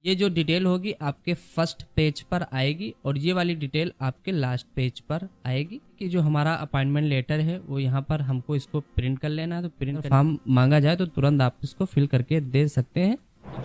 ये जो डिटेल होगी आपके फर्स्ट पेज पर आएगी और ये वाली डिटेल आपके लास्ट पेज पर आएगी कि जो हमारा अपॉइंटमेंट लेटर है वो यहाँ पर हमको इसको प्रिंट कर लेना है। तो प्रिंट फॉर्म मांगा जाए तो तुरंत आप इसको फिल करके दे सकते हैं।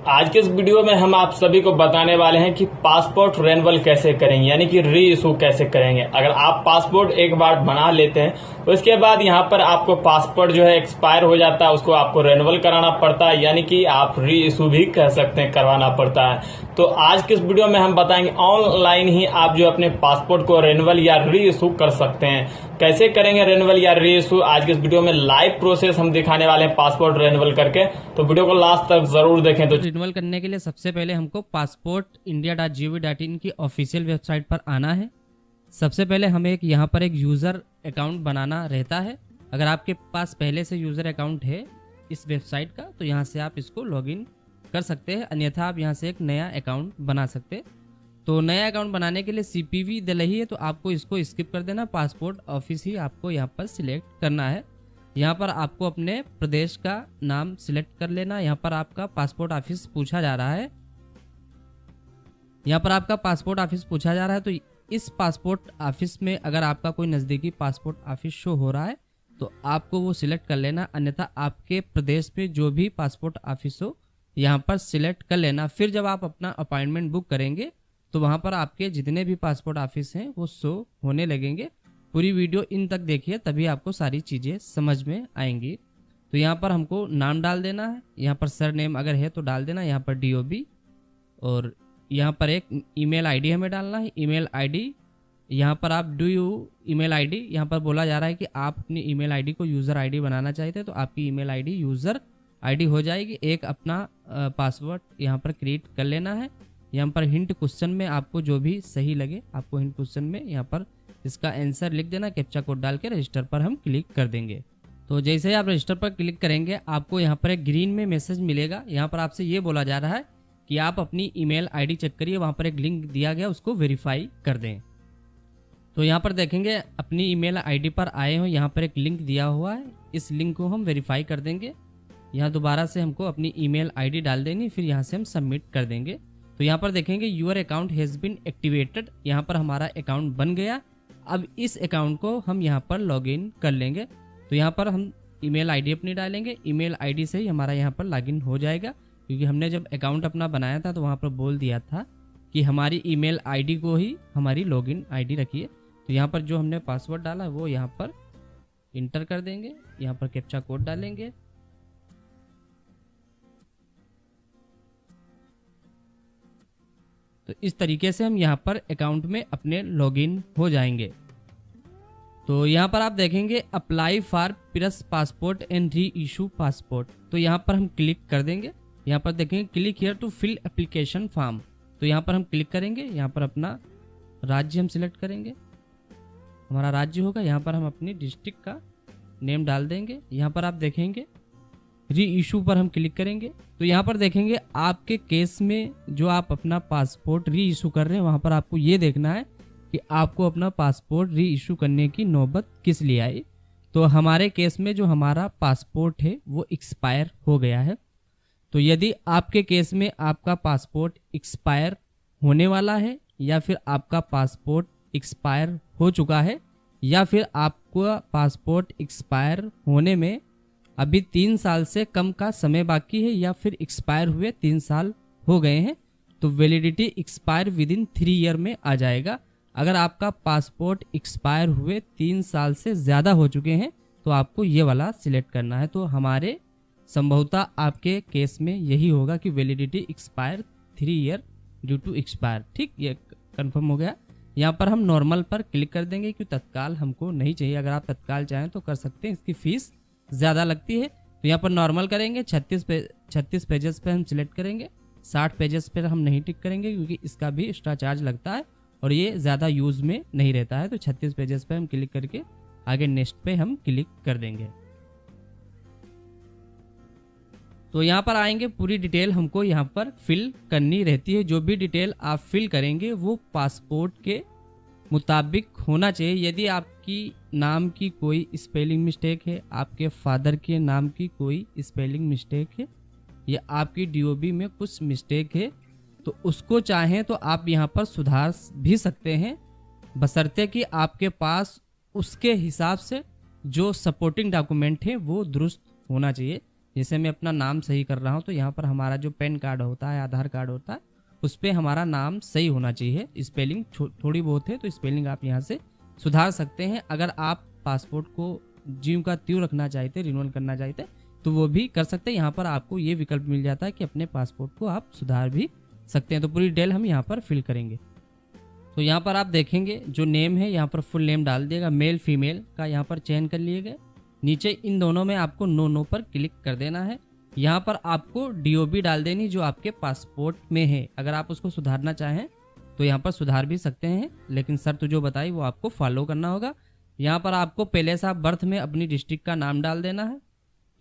आज के इस वीडियो में हम आप सभी को बताने वाले हैं कि पासपोर्ट रेन्युअल कैसे करेंगे, यानी कि री इशू कैसे करेंगे। अगर आप पासपोर्ट एक बार बना लेते हैं उसके बाद यहाँ पर आपको पासपोर्ट जो है एक्सपायर हो जाता है, उसको आपको रेन्युअल कराना पड़ता है, यानी कि आप री इशू भी कह सकते हैं, करवाना पड़ता है। तो आज के इस वीडियो में हम बताएंगे ऑनलाइन ही आप जो अपने पासपोर्ट को रेन्युअल या री इशू कर सकते हैं। कैसे करेंगे रेन्युअल या री इशू, आज के इस वीडियो में लाइव प्रोसेस हम दिखाने वाले हैं पासपोर्ट रेन्युअल करके, तो वीडियो को लास्ट तक जरूर देखें। तो रिन्यूअल करने के लिए सबसे पहले हमको passportindia.gov.in की ऑफिशियल वेबसाइट पर आना है। सबसे पहले हमें यहाँ पर एक यूज़र अकाउंट बनाना रहता है। अगर आपके पास पहले से यूज़र अकाउंट है इस वेबसाइट का तो यहाँ से आप इसको लॉगिन कर सकते हैं, अन्यथा आप यहाँ से एक नया अकाउंट बना सकते हैं। तो नया अकाउंट बनाने के लिए CPV दिल्ली है तो आपको इसको स्किप कर देना, पासपोर्ट ऑफिस ही आपको यहाँ पर सिलेक्ट करना है। यहाँ पर आपको अपने प्रदेश का नाम सिलेक्ट कर लेना। यहाँ पर आपका पासपोर्ट ऑफिस पूछा जा रहा है, यहाँ पर आपका पासपोर्ट ऑफिस पूछा जा रहा है। तो इस पासपोर्ट ऑफिस में अगर आपका कोई नज़दीकी पासपोर्ट ऑफिस शो हो रहा है तो आपको वो सिलेक्ट कर लेना, अन्यथा आपके प्रदेश में जो भी पासपोर्ट ऑफिस हो यहाँ पर सिलेक्ट कर लेना। फिर जब आप अपना अपॉइंटमेंट बुक करेंगे तो वहाँ पर आपके जितने भी पासपोर्ट ऑफिस हैं वो शो होने लगेंगे। पूरी वीडियो इन तक देखिए तभी आपको सारी चीज़ें समझ में आएंगी। तो यहाँ पर हमको नाम डाल देना है, यहाँ पर सर नेम अगर है तो डाल देना, यहाँ पर DOB, और यहाँ पर एक ईमेल आईडी हमें डालना है। ईमेल आईडी यहाँ पर आप ईमेल आईडी यहाँ पर बोला जा रहा है कि आप अपनी ईमेल आईडी को यूज़र आईडी बनाना चाहते हैं तो आपकी ईमेल आईडी यूज़र आईडी हो जाएगी। एक अपना पासवर्ड यहाँ पर क्रिएट कर लेना है। यहाँ पर हिंट क्वेश्चन में आपको जो भी सही लगे आपको हिंट क्वेश्चन में यहाँ पर इसका आंसर लिख देना, कैप्चा कोड डाल के रजिस्टर पर हम क्लिक कर देंगे। तो जैसे ही आप रजिस्टर पर क्लिक करेंगे आपको यहाँ पर एक ग्रीन में मैसेज मिलेगा। यहाँ पर आपसे ये बोला जा रहा है कि आप अपनी ईमेल आईडी चेक करिए, वहाँ पर एक लिंक दिया गया उसको वेरीफाई कर दें। तो यहाँ पर देखेंगे अपनी ईमेल आईडी पर आए हो, यहाँ पर एक लिंक दिया हुआ है, इस लिंक को हम वेरीफाई कर देंगे। यहाँ दोबारा से हमको अपनी ईमेल आईडी डाल देनी, फिर यहाँ से हम सबमिट कर देंगे। तो यहाँ पर देखेंगे your account has been activated, यहाँ पर हमारा अकाउंट बन गया। अब इस अकाउंट को हम यहाँ पर लॉगिन कर लेंगे। तो यहाँ पर हम ईमेल आईडी अपनी डालेंगे, ईमेल आईडी से ही हमारा यहाँ पर लॉगिन हो जाएगा, क्योंकि हमने जब अकाउंट अपना बनाया था तो वहाँ पर बोल दिया था कि हमारी ईमेल आईडी को ही हमारी लॉगिन आईडी रखिए। तो यहाँ पर जो हमने पासवर्ड डाला वो यहाँ पर इंटर कर देंगे, यहाँ पर कैप्चा कोड डालेंगे। तो इस तरीके से हम यहाँ पर अकाउंट में अपने लॉगिन हो जाएंगे। तो यहाँ पर आप देखेंगे apply for press passport and re issue passport, तो यहाँ पर हम क्लिक कर देंगे। यहाँ पर देखेंगे click here to fill application form, तो यहाँ पर हम क्लिक करेंगे। यहाँ पर अपना राज्य हम सिलेक्ट करेंगे, हमारा राज्य होगा। यहाँ पर हम अपनी डिस्ट्रिक्ट का नेम डाल देंगे। यहाँ पर आप देखेंगे री इशू पर हम क्लिक करेंगे। तो यहाँ पर देखेंगे आपके केस में जो आप अपना पासपोर्ट री इशू कर रहे हैं वहाँ पर आपको ये देखना है कि आपको अपना पासपोर्ट री इशू करने की नौबत किस लिए आई। तो हमारे केस में जो हमारा पासपोर्ट है वो एक्सपायर हो गया है। तो यदि आपके केस में आपका पासपोर्ट एक्सपायर होने वाला है या फिर आपका पासपोर्ट एक्सपायर हो चुका है या फिर आपका पासपोर्ट एक्सपायर होने में अभी 3 साल से कम का समय बाकी है या फिर एक्सपायर हुए 3 साल हो गए हैं, तो validity expire with in 3 year में आ जाएगा। अगर आपका पासपोर्ट एक्सपायर हुए 3 साल से ज़्यादा हो चुके हैं तो आपको ये वाला सिलेक्ट करना है। तो हमारे संभवतः आपके केस में यही होगा कि validity expire 3 year due to expire. ठीक, ये कंफर्म हो गया। यहाँ पर हम नॉर्मल पर क्लिक कर देंगे क्योंकि तत्काल हमको नहीं चाहिए। अगर आप तत्काल चाहें तो कर सकते हैं, इसकी फ़ीस ज़्यादा लगती है। तो यहाँ पर नॉर्मल करेंगे। 36 पेजेस पे हम सिलेक्ट करेंगे, 60 पेजेस पर हम नहीं टिक करेंगे क्योंकि इसका भी एक्स्ट्रा चार्ज लगता है और ये ज़्यादा यूज़ में नहीं रहता है। तो 36 पेजेस पे हम क्लिक करके आगे नेक्स्ट पे हम क्लिक कर देंगे। तो यहाँ पर आएंगे, पूरी डिटेल हमको यहाँ पर फिल करनी रहती है। जो भी डिटेल आप फिल करेंगे वो पासपोर्ट के मुताबिक होना चाहिए। यदि आपकी नाम की कोई स्पेलिंग मिस्टेक है, आपके फादर के नाम की कोई स्पेलिंग मिस्टेक है या आपकी DOB में कुछ मिस्टेक है तो उसको चाहें तो आप यहाँ पर सुधार भी सकते हैं, बशर्ते कि आपके पास उसके हिसाब से जो सपोर्टिंग डॉक्यूमेंट है वो दुरुस्त होना चाहिए। जैसे मैं अपना नाम सही कर रहा हूँ तो यहाँ पर हमारा जो पैन कार्ड होता है, आधार कार्ड होता है, उस पर हमारा नाम सही होना चाहिए। स्पेलिंग थोड़ी बहुत है तो स्पेलिंग आप यहाँ से सुधार सकते हैं। अगर आप पासपोर्ट को ज्यों का त्यों रखना चाहते, रिन्यूअल करना चाहते, तो वो भी कर सकते हैं। यहाँ पर आपको ये विकल्प मिल जाता है कि अपने पासपोर्ट को आप सुधार भी सकते हैं। तो पूरी डिटेल हम यहाँ पर फिल करेंगे। तो यहाँ पर आप देखेंगे जो नेम है यहाँ पर फुल नेम डाल दिएगा, मेल फीमेल का यहाँ पर चयन कर लिएगा। नीचे इन दोनों में आपको नो पर क्लिक कर देना है। यहाँ पर आपको DOB डाल देनी जो आपके पासपोर्ट में है। अगर आप उसको सुधारना चाहें तो यहाँ पर सुधार भी सकते हैं, लेकिन शर्त जो बताई वो आपको फॉलो करना होगा। यहाँ पर आपको पहले से आप बर्थ में अपनी डिस्ट्रिक्ट का नाम डाल देना है।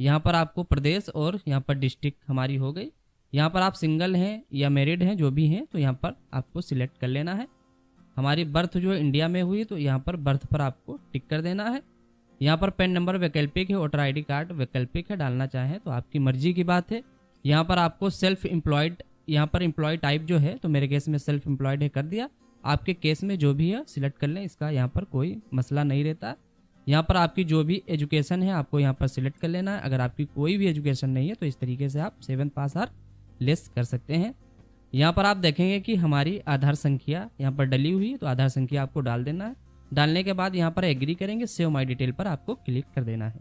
यहाँ पर आपको प्रदेश और यहाँ पर डिस्ट्रिक्ट हमारी हो गई। यहाँ पर आप सिंगल हैं या मैरिड हैं, जो भी हैं, तो यहाँ पर आपको सिलेक्ट कर लेना है। हमारी बर्थ जो इंडिया में हुई तो यहाँ पर बर्थ पर आपको टिक कर देना है। यहाँ पर पैन नंबर वैकल्पिक है, वोटर ID कार्ड वैकल्पिक है, डालना चाहें तो आपकी मर्जी की बात है। यहाँ पर आपको सेल्फ एम्प्लॉयड, यहाँ पर एम्प्लॉय टाइप जो है, तो मेरे केस में सेल्फ एम्प्लॉयड है, कर दिया। आपके केस में जो भी है सिलेक्ट कर लें, इसका यहाँ पर कोई मसला नहीं रहता। यहाँ पर आपकी जो भी एजुकेशन है आपको यहाँ पर सिलेक्ट कर लेना है। अगर आपकी कोई भी एजुकेशन नहीं है तो इस तरीके से आप 7th पास आर लेस कर सकते हैं। यहाँ पर आप देखेंगे कि हमारी आधार संख्या यहाँ पर डली हुई है, तो आधार संख्या आपको डाल देना है। डालने के बाद यहाँ पर एग्री करेंगे, सेव माई डिटेल पर आपको क्लिक कर देना है।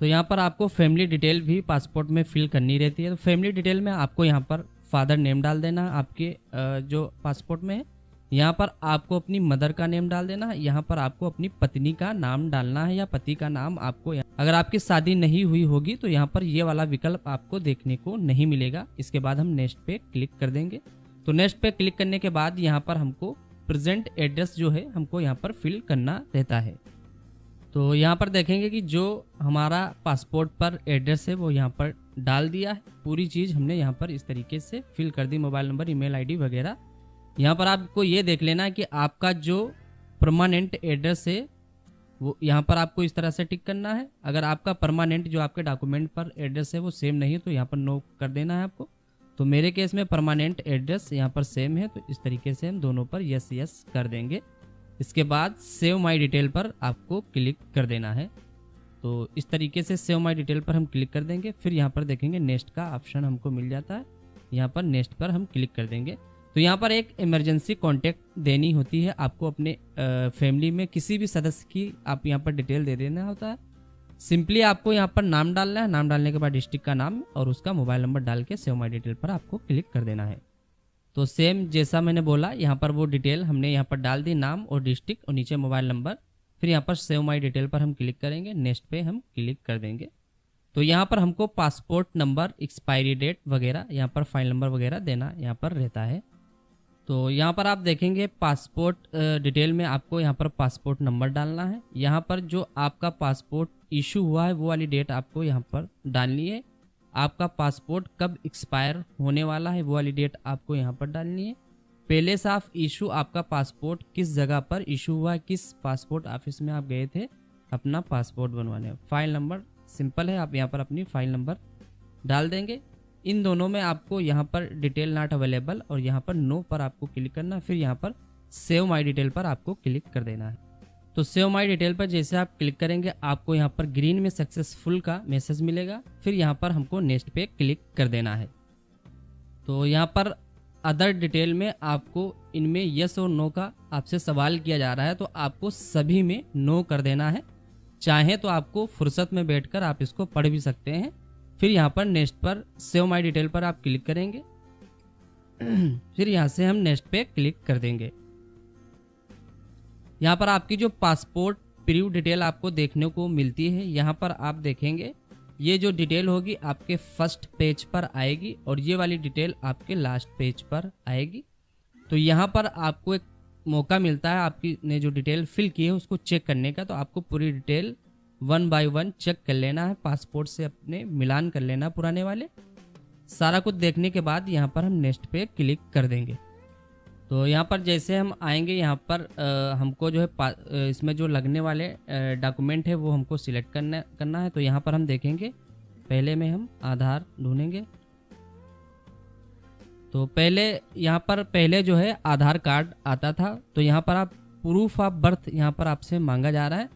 तो यहाँ पर आपको फैमिली डिटेल भी पासपोर्ट में फिल करनी रहती है। तो फैमिली डिटेल में आपको यहाँ पर फादर नेम डाल देना है आपके जो पासपोर्ट में है। यहाँ पर आपको अपनी मदर का नेम डाल देना है। यहाँ पर आपको अपनी पत्नी का नाम डालना है या पति का नाम आपको। अगर आपकी शादी नहीं हुई होगी तो यहाँ पर ये वाला विकल्प आपको देखने को नहीं मिलेगा। इसके बाद हम नेक्स्ट पे क्लिक कर देंगे। तो नेक्स्ट पे क्लिक करने के बाद यहाँ पर हमको प्रेजेंट एड्रेस जो है हमको यहाँ पर फिल करना रहता है। तो यहाँ पर देखेंगे कि जो हमारा पासपोर्ट पर एड्रेस है वो यहाँ पर डाल दिया है। पूरी चीज़ हमने यहाँ पर इस तरीके से फिल कर दी, मोबाइल नंबर, ईमेल ID वगैरह। यहाँ पर आपको ये देख लेना है कि आपका जो परमानेंट एड्रेस है वो यहाँ पर आपको इस तरह से टिक करना है। अगर आपका परमानेंट जो आपके डॉक्यूमेंट पर एड्रेस है वो सेम नहीं है तो यहाँ पर नो कर देना है आपको। तो मेरे केस में परमानेंट एड्रेस यहाँ पर सेम है, तो इस तरीके से हम दोनों पर यस कर देंगे। इसके बाद सेव माई डिटेल पर आपको क्लिक कर देना है। तो इस तरीके से सेव माई डिटेल पर हम क्लिक कर देंगे। फिर यहाँ पर देखेंगे नेक्स्ट का ऑप्शन हमको मिल जाता है, यहाँ पर नेक्स्ट पर हम क्लिक कर देंगे। तो यहाँ पर एक इमरजेंसी कॉन्टैक्ट देनी होती है आपको, अपने फैमिली में किसी भी सदस्य की आप यहाँ पर डिटेल दे देना होता है। सिंपली आपको यहाँ पर नाम डालना है, नाम डालने के बाद डिस्ट्रिक्ट का नाम और उसका मोबाइल नंबर डाल के सेव माई डिटेल पर आपको क्लिक कर देना है। तो सेम जैसा मैंने बोला यहाँ पर वो डिटेल हमने यहाँ पर डाल दी, नाम और डिस्ट्रिक्ट और नीचे मोबाइल नंबर। फिर यहाँ पर सेव माई डिटेल पर हम क्लिक करेंगे, नेक्स्ट पे हम क्लिक कर देंगे। तो यहाँ पर हमको पासपोर्ट नंबर, एक्सपायरी डेट वगैरह, यहाँ पर फाइल नंबर वगैरह देना यहाँ पर रहता है। तो यहाँ पर आप देखेंगे पासपोर्ट डिटेल में आपको यहाँ पर पासपोर्ट नंबर डालना है। यहाँ पर जो आपका पासपोर्ट इशू हुआ है वो वाली डेट आपको यहाँ पर डालनी है। आपका पासपोर्ट कब एक्सपायर होने वाला है वो वाली डेट आपको यहाँ पर डालनी है। पहले से आप इशू, आपका पासपोर्ट किस जगह पर इशू हुआ है, किस पासपोर्ट ऑफिस में आप गए थे अपना पासपोर्ट बनवाने। फाइल नंबर सिंपल है, आप यहाँ पर अपनी फाइल नंबर डाल देंगे। इन दोनों में आपको यहाँ पर डिटेल नॉट अवेलेबल और यहाँ पर नो पर आपको क्लिक करना है। फिर यहाँ पर सेव माई डिटेल पर आपको क्लिक कर देना है। तो सेव माई डिटेल पर जैसे आप क्लिक करेंगे आपको यहाँ पर ग्रीन में सक्सेसफुल का मैसेज मिलेगा। फिर यहाँ पर हमको नेक्स्ट पे क्लिक कर देना है। तो यहाँ पर अदर डिटेल में आपको इनमें यस और नो का आपसे सवाल किया जा रहा है, तो आपको सभी में नो कर देना है। चाहे तो आपको फुर्सत में बैठकर आप इसको पढ़ भी सकते हैं। फिर यहाँ पर नेक्स्ट पर सेव माई डिटेल पर आप क्लिक करेंगे। फिर यहाँ से हम नेक्स्ट पे क्लिक कर देंगे। यहाँ पर आपकी जो पासपोर्ट प्रीव्यू डिटेल आपको देखने को मिलती है, यहाँ पर आप देखेंगे ये जो डिटेल होगी आपके फर्स्ट पेज पर आएगी और ये वाली डिटेल आपके लास्ट पेज पर आएगी। तो यहाँ पर आपको एक मौका मिलता है आपकी ने जो डिटेल फिल की है उसको चेक करने का। तो आपको पूरी डिटेल 1 बाय 1 चेक कर लेना है, पासपोर्ट से अपने मिलान कर लेना पुराने वाले। सारा कुछ देखने के बाद यहाँ पर हम नेक्स्ट पे क्लिक कर देंगे। तो यहाँ पर जैसे हम आएंगे यहाँ पर हमको जो है इसमें जो लगने वाले डॉक्यूमेंट है वो हमको सिलेक्ट करना है। तो यहाँ पर हम देखेंगे, पहले में हम आधार ढूंढेंगे। तो पहले यहाँ पर पहले जो है आधार कार्ड आता था, तो यहाँ पर आप प्रूफ ऑफ बर्थ यहाँ पर आपसे मांगा जा रहा है।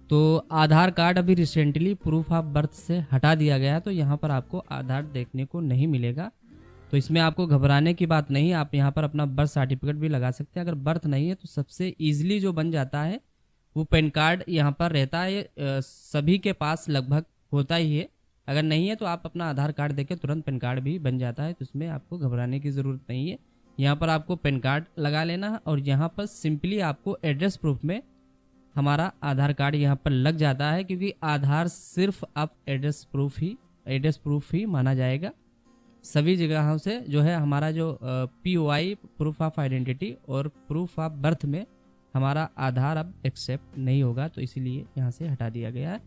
तो आधार कार्ड अभी रिसेंटली प्रूफ ऑफ बर्थ से हटा दिया गया है, तो यहाँ पर आपको आधार देखने को नहीं मिलेगा। तो इसमें आपको घबराने की बात नहीं, आप यहाँ पर अपना बर्थ सर्टिफिकेट भी लगा सकते हैं। अगर बर्थ नहीं है तो सबसे ईजिली जो बन जाता है वो पैन कार्ड यहाँ पर रहता है, सभी के पास लगभग होता ही है। अगर नहीं है तो आप अपना आधार कार्ड देके तुरंत पैन कार्ड भी बन जाता है, तो इसमें आपको घबराने की ज़रूरत नहीं है। यहाँ पर आपको पैन कार्ड लगा लेना है और यहाँ पर सिंपली आपको एड्रेस प्रूफ में हमारा आधार कार्ड यहाँ पर लग जाता है, क्योंकि आधार सिर्फ आप एड्रेस प्रूफ ही माना जाएगा। सभी जगहों से जो है हमारा जो POI प्रूफ ऑफ आइडेंटिटी और प्रूफ ऑफ बर्थ में हमारा आधार अब एक्सेप्ट नहीं होगा, तो इसीलिए यहाँ से हटा दिया गया है।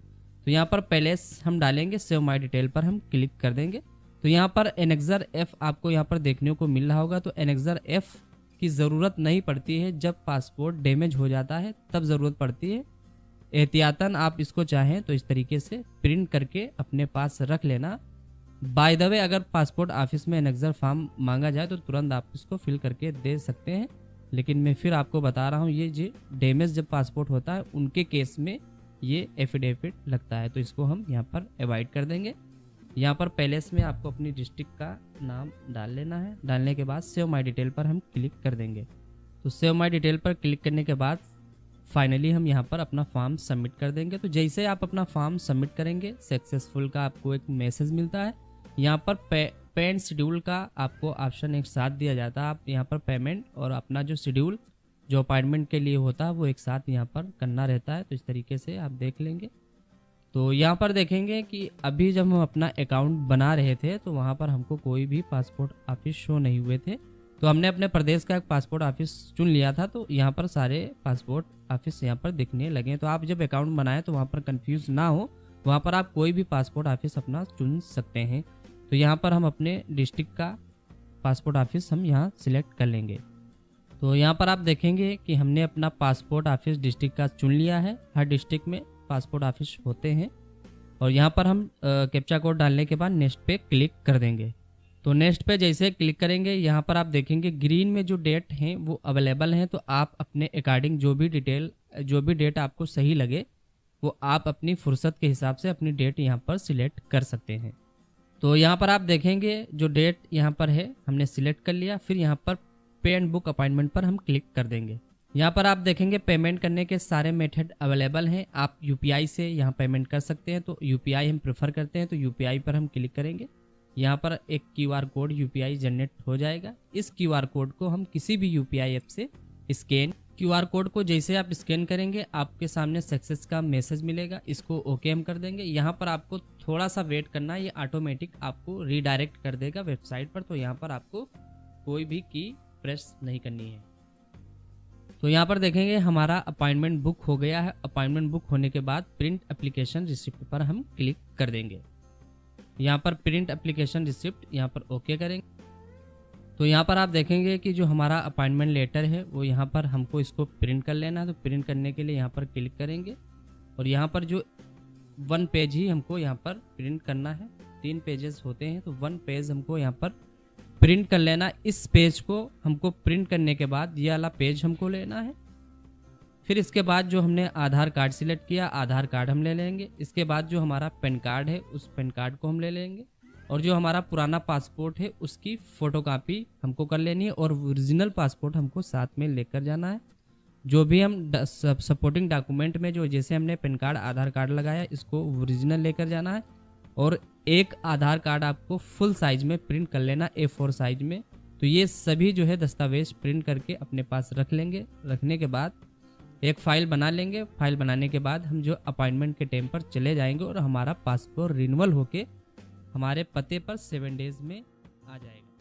तो यहाँ पर पहले हम डालेंगे सेव माई डिटेल पर हम क्लिक कर देंगे। तो यहाँ पर एनेक्सर F आपको यहाँ पर देखने को मिल रहा होगा। तो एनेक्सर F की ज़रूरत नहीं पड़ती है, जब पासपोर्ट डैमेज हो जाता है तब ज़रूरत पड़ती है। एहतियातन आप इसको चाहें तो इस तरीके से प्रिंट करके अपने पास रख लेना। बाय द वे, अगर पासपोर्ट ऑफिस में एनेक्सर फॉर्म मांगा जाए तो तुरंत आप इसको फिल करके दे सकते हैं, लेकिन मैं फिर आपको बता रहा हूँ ये जो डैमेज जब पासपोर्ट होता है उनके केस में ये एफिडेविट लगता है, तो इसको हम यहाँ पर अवॉइड कर देंगे। यहाँ पर पहले में आपको अपनी डिस्ट्रिक्ट का नाम डाल लेना है। डालने के बाद सेव माई डिटेल पर हम क्लिक कर देंगे। तो सेव माई डिटेल पर क्लिक करने के बाद फाइनली हम यहाँ पर अपना फॉर्म सबमिट कर देंगे। तो जैसे आप अपना फॉर्म सबमिट करेंगे सक्सेसफुल का आपको एक मैसेज मिलता है। यहाँ पर पेमेंट शेड्यूल का आपको ऑप्शन एक साथ दिया जाता है। आप यहाँ पर पेमेंट और अपना जो शेड्यूल जो अपॉइंटमेंट के लिए होता है वो एक साथ यहाँ पर करना रहता है। तो इस तरीके से आप देख लेंगे। तो यहाँ पर देखेंगे कि अभी जब हम अपना अकाउंट बना रहे थे तो वहाँ पर हमको कोई भी पासपोर्ट ऑफिस शो नहीं हुए थे। तो हमने अपने प्रदेश का एक पासपोर्ट ऑफिस चुन लिया था, तो यहाँ पर सारे पासपोर्ट ऑफिस यहाँ पर दिखने लगे। तो आप जब अकाउंट बनाएं तो वहाँ पर कंफ्यूज ना हो, वहाँ पर आप कोई भी पासपोर्ट ऑफिस अपना चुन सकते हैं। तो यहाँ पर हम अपने डिस्ट्रिक्ट का पासपोर्ट ऑफिस हम यहाँ सिलेक्ट कर लेंगे। तो यहाँ पर आप देखेंगे कि हमने अपना पासपोर्ट ऑफिस डिस्ट्रिक्ट का चुन लिया है। हर डिस्ट्रिक्ट में पासपोर्ट ऑफिस होते हैं। और यहाँ पर हम कैप्चा कोड डालने के बाद नेक्स्ट पे क्लिक कर देंगे। तो नेक्स्ट पे जैसे क्लिक करेंगे यहाँ पर आप देखेंगे ग्रीन में जो डेट हैं वो अवेलेबल हैं। तो आप अपने अकॉर्डिंग जो भी डेट आपको सही लगे वो आप अपनी फुर्सत के हिसाब से अपनी डेट यहाँ पर सिलेक्ट कर सकते हैं। तो यहाँ पर आप देखेंगे जो डेट यहाँ पर है हमने सिलेक्ट कर लिया। फिर यहाँ पर पे एंड बुक अपॉइंटमेंट पर हम क्लिक कर देंगे। यहाँ पर आप देखेंगे पेमेंट करने के सारे मेथड अवेलेबल हैं। आप UPI से यहाँ पेमेंट कर सकते हैं, तो UPI हम प्रेफर करते हैं, तो UPI पर हम क्लिक करेंगे। यहाँ पर एक QR कोड UPI जनरेट हो जाएगा। इस QR कोड को हम किसी भी UPI ऐप से स्कैन, QR कोड को जैसे आप स्कैन करेंगे आपके सामने सक्सेस का मैसेज मिलेगा। इसको ओके हम कर देंगे। यहाँ पर आपको थोड़ा सा वेट करना है, ये ऑटोमेटिक आपको रीडायरेक्ट कर देगा वेबसाइट पर। तो यहाँ पर आपको कोई भी की प्रेस नहीं करनी है। तो यहाँ पर देखेंगे हमारा अपॉइंटमेंट बुक हो गया है। अपॉइंटमेंट बुक होने के बाद प्रिंट एप्लीकेशन रिसिप्ट पर हम क्लिक कर देंगे। यहाँ पर प्रिंट एप्लीकेशन रिसिप्ट यहाँ पर ओके करेंगे। तो यहाँ पर आप देखेंगे कि जो हमारा अपॉइंटमेंट लेटर है वो यहाँ पर हमको इसको प्रिंट कर लेना है। तो प्रिंट करने के लिए यहाँ पर क्लिक करेंगे और यहाँ पर जो 1 पेज ही हमको यहाँ पर प्रिंट करना है। 3 पेजेस होते हैं, तो 1 पेज हमको यहाँ पर प्रिंट कर लेना। इस पेज को हमको प्रिंट करने के बाद ये वाला पेज हमको लेना है। फिर इसके बाद जो हमने आधार कार्ड सिलेक्ट किया, आधार कार्ड हम ले लेंगे। इसके बाद जो हमारा पैन कार्ड है उस पैन कार्ड को हम ले लेंगे और जो हमारा पुराना पासपोर्ट है उसकी फ़ोटोकॉपी हमको कर लेनी है और ओरिजिनल पासपोर्ट हमको साथ में लेकर जाना है। जो भी हम सपोर्टिंग डॉक्यूमेंट में जो जैसे हमने पैन कार्ड आधार कार्ड लगाया इसको ओरिजिनल लेकर जाना है और एक आधार कार्ड आपको फुल साइज में प्रिंट कर लेना A4 साइज में। तो ये सभी जो है दस्तावेज प्रिंट करके अपने पास रख लेंगे। रखने के बाद एक फ़ाइल बना लेंगे। फाइल बनाने के बाद हम जो अपॉइंटमेंट के टाइम पर चले जाएंगे और हमारा पासपोर्ट रिन्यूअल होके हमारे पते पर 7 डेज में आ जाएगा।